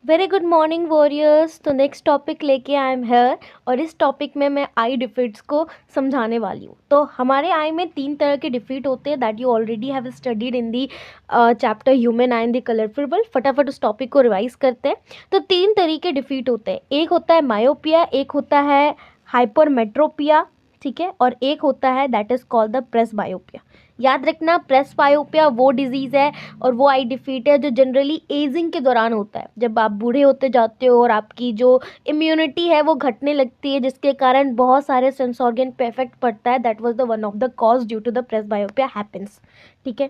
Very good morning warriors. तो next topic लेके I am here और इस टॉपिक में मैं आई डिफीट्स को समझाने वाली हूँ। तो हमारे आई में 3 तरह के डिफीट होते हैं that you already have studied in the chapter human I in the colourful world. फटाफट उस टॉपिक को रिवाइज करते हैं। तो 3 तरीके डिफीट होते हैं। एक होता है मायोपिया, एक होता है हाइपरमेट्रोपिया, ठीक है, और एक होता है that is called the presbyopia. याद रखना, प्रेसबायोपिया वो डिजीज़ है और वो आई डिफीट है जो जनरली एजिंग के दौरान होता है। जब आप बूढ़े होते जाते हो और आपकी जो इम्यूनिटी है वो घटने लगती है, जिसके कारण बहुत सारे सेंस ऑर्गन पे इफेक्ट पड़ता है। That was the one of the cause due to the presbyopia happens, ठीक है।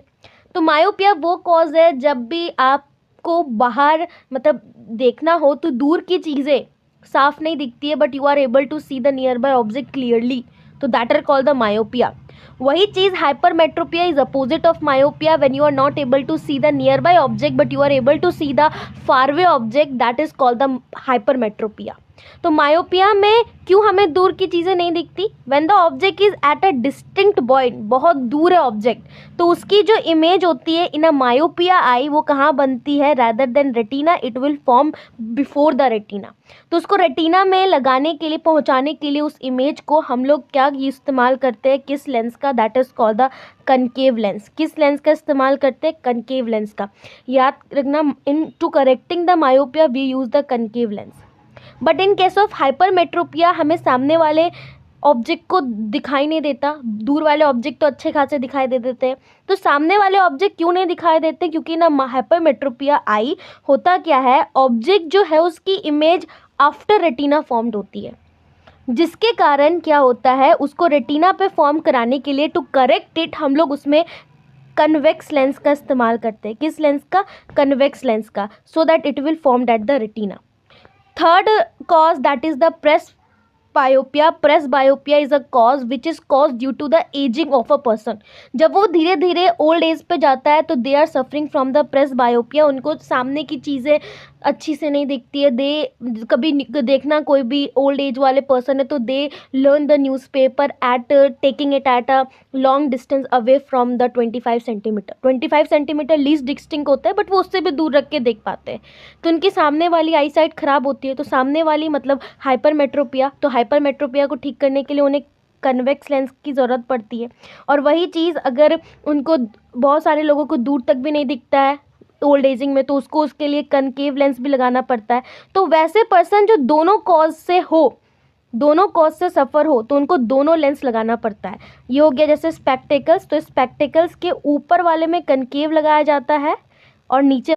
तो मायोपिया वो कॉज है जब भी आपको बाहर मतलब देखना हो तो दूर की चीज़ें साफ नहीं दिखती है but you are able to see the nearby object clearly, तो that are called the myopia. वही चीज़ hypermetropia is opposite of myopia when you are not able to see the nearby object but you are able to see the far way object, that is called the hypermetropia. तो myopia में क्यों हमें दूर की चीज़ें नहीं दिखती? When the object is at a distinct point, बहुत दूर है ऑब्जेक्ट, तो उसकी जो इमेज होती है इन अ मायोपिया आई वो कहाँ बनती है? Rather than retina, it will form before the retina. तो उसको रेटिना में लगाने के लिए, पहुंचाने के लिए उस इमेज को हम लोग क्या इस्तेमाल करते हैं? किस लेंस का? That is called the concave lens. किस लेंस का इस्तेमाल करते हैं? कनकेव लेंस का। याद रखना, in to correcting the myopia we use the concave lens. But in case of hypermetropia हमें सामने वाले ऑब्जेक्ट को दिखाई नहीं देता, दूर वाले ऑब्जेक्ट तो अच्छे खासे दिखाई दे देते हैं। तो सामने वाले ऑब्जेक्ट क्यों नहीं दिखाई देते? क्योंकि ना हाइपरमेट्रोपिया आई होता क्या है, ऑब्जेक्ट जो है उसकी इमेज आफ्टर रेटिना फॉर्म्ड होती है, जिसके कारण क्या होता है, उसको रेटिना पे फॉर्म कराने के लिए टू करेक्ट इट हम लोग उसमें कन्वेक्स लेंस का इस्तेमाल करते हैं। किस लेंस का? कन्वेक्स लेंस का, so that it will form at the retina. Third cause, that is the presbyopia. Presbyopia is a cause which is caused due to the aging of a person. जब वो धीरे धीरे old age पे जाता है तो they are suffering from the presbyopia। उनको सामने की चीज़ें अच्छी से नहीं दिखती है। दे कभी देखना, कोई भी ओल्ड एज वाले पर्सन है तो they learn the newspaper at taking it at a long distance away from the 25 centimetre. 25 centimetre least distinct होता है बट वो उससे भी दूर रख के देख पाते हैं। तो उनकी सामने वाली आई साइट ख़राब होती है। तो सामने वाली मतलब हाइपरमेट्रोपिया, तो हाइपरमेट्रोपिया को ठीक करने के लिए उन्हें कन्वेक्स लेंस की ज़रूरत पड़ती है। और वही चीज़ अगर उनको, बहुत सारे लोगों को दूर तक भी नहीं दिखता है ओल्ड एजिंग में, तो उसको उसके लिए कनकेव लेंस भी लगाना पड़ता है। तो वैसे पर्सन जो दोनों कॉज से हो, दोनों कॉज से सफ़र हो, तो उनको दोनों लेंस लगाना पड़ता है। ये हो गया जैसे स्पेक्टेकल्स, तो स्पेक्टेकल्स के ऊपर वाले में कनकेव लगाया जाता है और नीचे